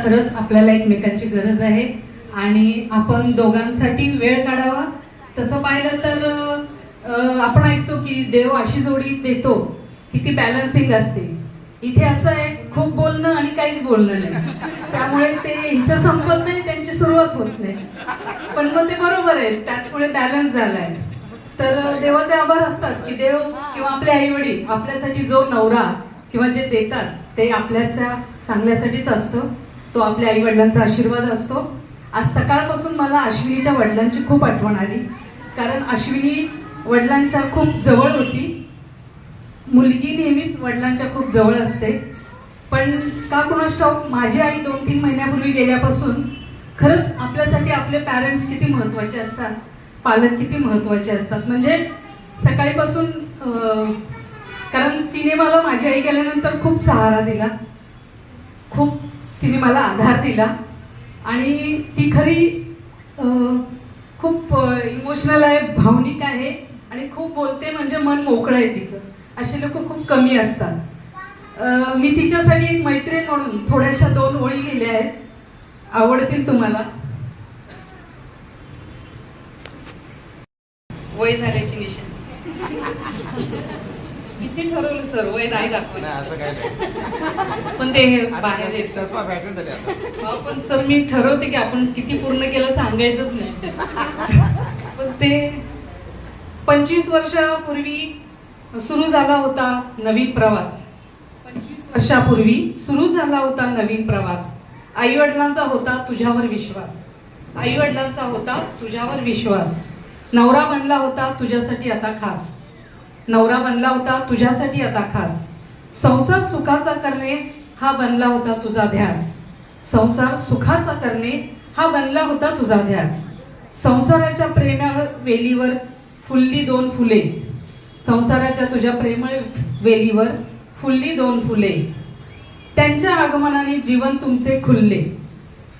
खरंच आपल्याला एकमेकांची गरज आहे आणि आपण दोघांसाठी वेळ काढावा. तसं पाहिलं तर आपण ऐकतो की देव अशी जोडी देतो की ती बॅलन्सिंग असते. इथे असं आहे, खूप बोलणं आणि काहीच बोलणं नाही, त्यामुळे ते हिचं संपत नाही, त्यांची सुरुवात होत नाही. पण मग ते बरोबर आहे, त्यामुळे बॅलन्स झालाय. तर देवाचे आभार असतात की देव किंवा आपले आई वडील आपल्यासाठी जो नवरा किंवा जे देतात ते आपल्याच्या चांगल्यासाठीच असतं. तो आपल्या आई वडिलांचा आशीर्वाद असतो. आज सकाळपासून मला अश्विनीच्या वडिलांची खूप आठवण आली, कारण अश्विनी वडिलांच्या खूप जवळ होती. मुलगी नेहमीच वडिलांच्या खूप जवळ असते, पण का कुणास ठाऊक माझी आई 2-3 महिन्यापूर्वी गेल्यापासून खरंच आपल्यासाठी आपले पॅरेंट्स किती महत्त्वाचे असतात, पालक किती महत्त्वाचे असतात. म्हणजे सकाळीपासून कारण तिने मला माझी आई गेल्यानंतर खूप सहारा दिला, खूप तिने मला आधार दिला आणि ती खरी खूप इमोशनल आहे, भावनिक आहे आणि खूप बोलते, म्हणजे मन मोकळं आहे तिचं. असे लोक खूप कमी असतात. मी तिच्यासाठी एक मैत्रीण म्हणून थोड्याशा 2 ओळी लिहिल्या आहेत, आवडतील तुम्हाला. वय झाल्याची निशाणी. किती ठरवलं सर, वय नाही दाखवायचं, पण ते बाहेर येत. पण सर मी ठरवते की आपण किती पूर्ण केलं सांगायचंच नाही. पण ते 25 वर्षापूर्वी सुरू झाला होता नवीन प्रवास. 25 वर्षापूर्वी सुरू झाला होता नवीन प्रवास. आई वडिलांचा होता तुझ्यावर विश्वास, आई वडिलांचा होता तुझ्यावर विश्वास. नवरा बनला होता तुझ्यासाठी आता खास, नवरा बनला होता तुझ्यासाठी आता खास. संसार सुखाचा करणे हा बनला होता तुझा ध्यास, संसार सुखाचा करणे हा बनला होता तुझा ध्यास. संसाराच्या प्रेमळ वेलीवर फुलली 2 फुले, संसाराच्या तुझ्या प्रेमळ वेलीवर फुलली 2 फुले. त्यांच्या आगमनाने जीवन तुमचे खुलले,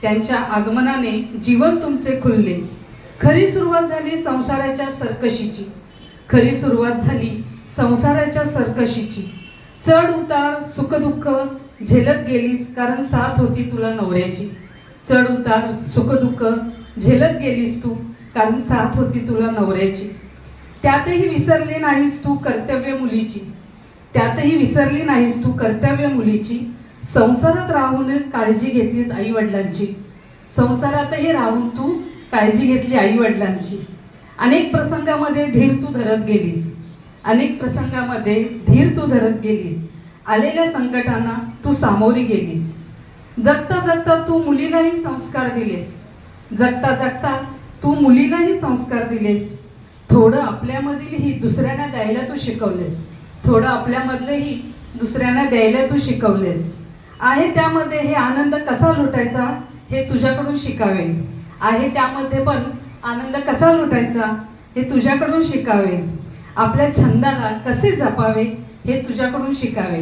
त्यांच्या आगमनाने जीवन तुमचे खुलले. खरी सुरुवात झाली संसाराच्या सरकशीची, खरी सुरुवात झाली संसाराच्या सरकशीची. चढ उतार सुख दुःख झेलत गेलीस, कारण साथ होती तुला नवऱ्याची. चढ उतार सुख दुःख झेलत गेलीस तू, कारण साथ होती तुला नवऱ्याची. त्यातही विसरली नाहीस तू कर्तव्य मुलीची, त्यातही विसरली नाहीस तू कर्तव्य मुलीची. संसारात राहून काळजी घेतलीस आई वडिलांची, संसारातही राहून तू काळजी घेतली आई वडिलांची. अनेक प्रसंगामध्ये धीर तू धरत गेलीस, अनेक प्रसंगामध्ये धीर तू धरत गेलीस. आलेल्या संकटांना तू सामोरी गेलीस. जगता जगता तू मुलीलाही संस्कार दिलेस, जगता जगता तू मुलीलाही संस्कार दिलेस. थोडं आपल्यामधीलही दुसऱ्यांना द्यायला तू शिकवलेस, थोडं आपल्यामधलंही दुसऱ्यांना द्यायला तू शिकवलेस. आहे त्यामध्ये हे आनंद कसा लुटायचा हे तुझ्याकडून शिकावे, आहे त्यामध्ये पण आनंद कसा लुटायचा हे तुझ्याकडून शिकावे. आपल्या छंदाला कसे जपावे हे तुझ्याकडून शिकावे,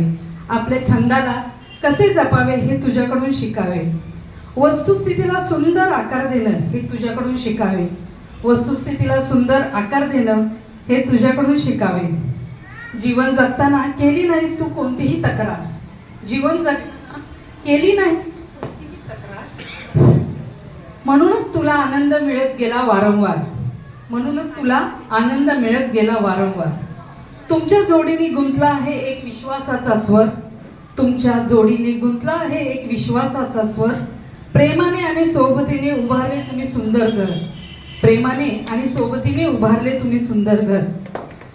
आपल्या छंदाला कसे जपावे हे तुझ्याकडून शिकावे. वस्तुस्थितीला सुंदर आकार देणं हे तुझ्याकडून शिकावे, वस्तुस्थितीला सुंदर आकार देणं हे तुझ्याकडून शिकावे. जीवन जगताना केली नाहीस तू कोणतीही तक्रार, जीवन जगताना केली नाहीस तू कोणतीही तक्रार. म्हणूनच तुला आनंद मिळत गेला वारंवार, म्हणूनच तुला आनंद मिळत गेला वारंवार. तुमच्या जोडीने गुंतला आहे एक विश्वासाचा स्वर, तुमच्या जोडीने गुंतला आहे एक विश्वासाचा स्वर. प्रेमाने आणि सोबतीने उभारले तुम्ही सुंदर घर, प्रेमाने आणि सोबतीने उभारले तुम्ही सुंदर घर.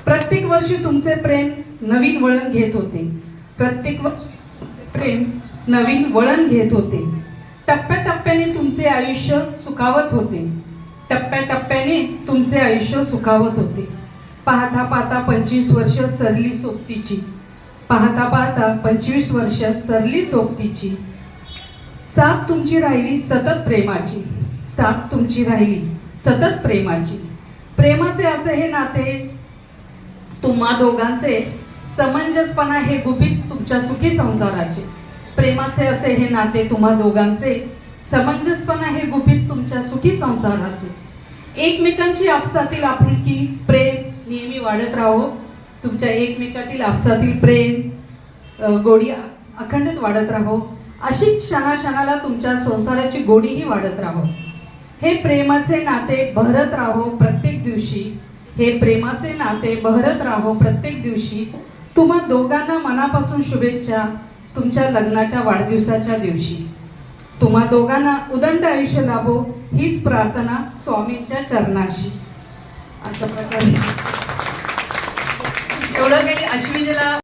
प्रत्येक वर्षी तुमचे प्रेम नवीन वळण घेत होते, प्रत्येक वर्षी तुमचे प्रेम नवीन वळण घेत होते. टप्प्याटप्प्याने तुमचे आयुष्य सुखावत होते, टप्प्याटप्प्याने तुमचे आयुष्य सुखावत होते. पाहता पाहता 25 वर्ष सरली सोबतीची, पाहता पाहता 25 वर्ष सरली सोबतीची. साथ तुमची राहिली सतत प्रेमाची, साथ तुमची राहिली सतत प्रेमाची. प्रेमाचे असे हे नाते तुम्हा दोघांचे, समंजसपणा हे गुपित तुमच्या सुखी संसाराचे. प्रेमाचे असे हे नाते तुम्हा दोघांचे, समंजसपणा हे गुपित तुमच्या सुखी संसाराचे. एकमेकांची आपसातील आपुलकी प्रेम नेहमी वाढत राहो, तुमच्या एकमेकातील आपसातील प्रेम गोडी अखंडित वाढत राहो. अशीच क्षणाक्षणाला तुमच्या संसाराची गोडीही वाढत राहो. हे प्रेमाचे नाते बहरत राहो प्रत्येक दिवशी. हे प्रेमाचे नाते बहरत राहो प्रत्येक दिवशी. तुम्हा दोघांना मनापासून शुभेच्छा तुमच्या लग्नाच्या वाढदिवसाच्या दिवशी. तुम्हा दोघांना उदंड आयुष्य लाभो हीच प्रार्थना स्वामींच्या चरणाशी. अशा प्रकारे एवढं काही अश्विनीला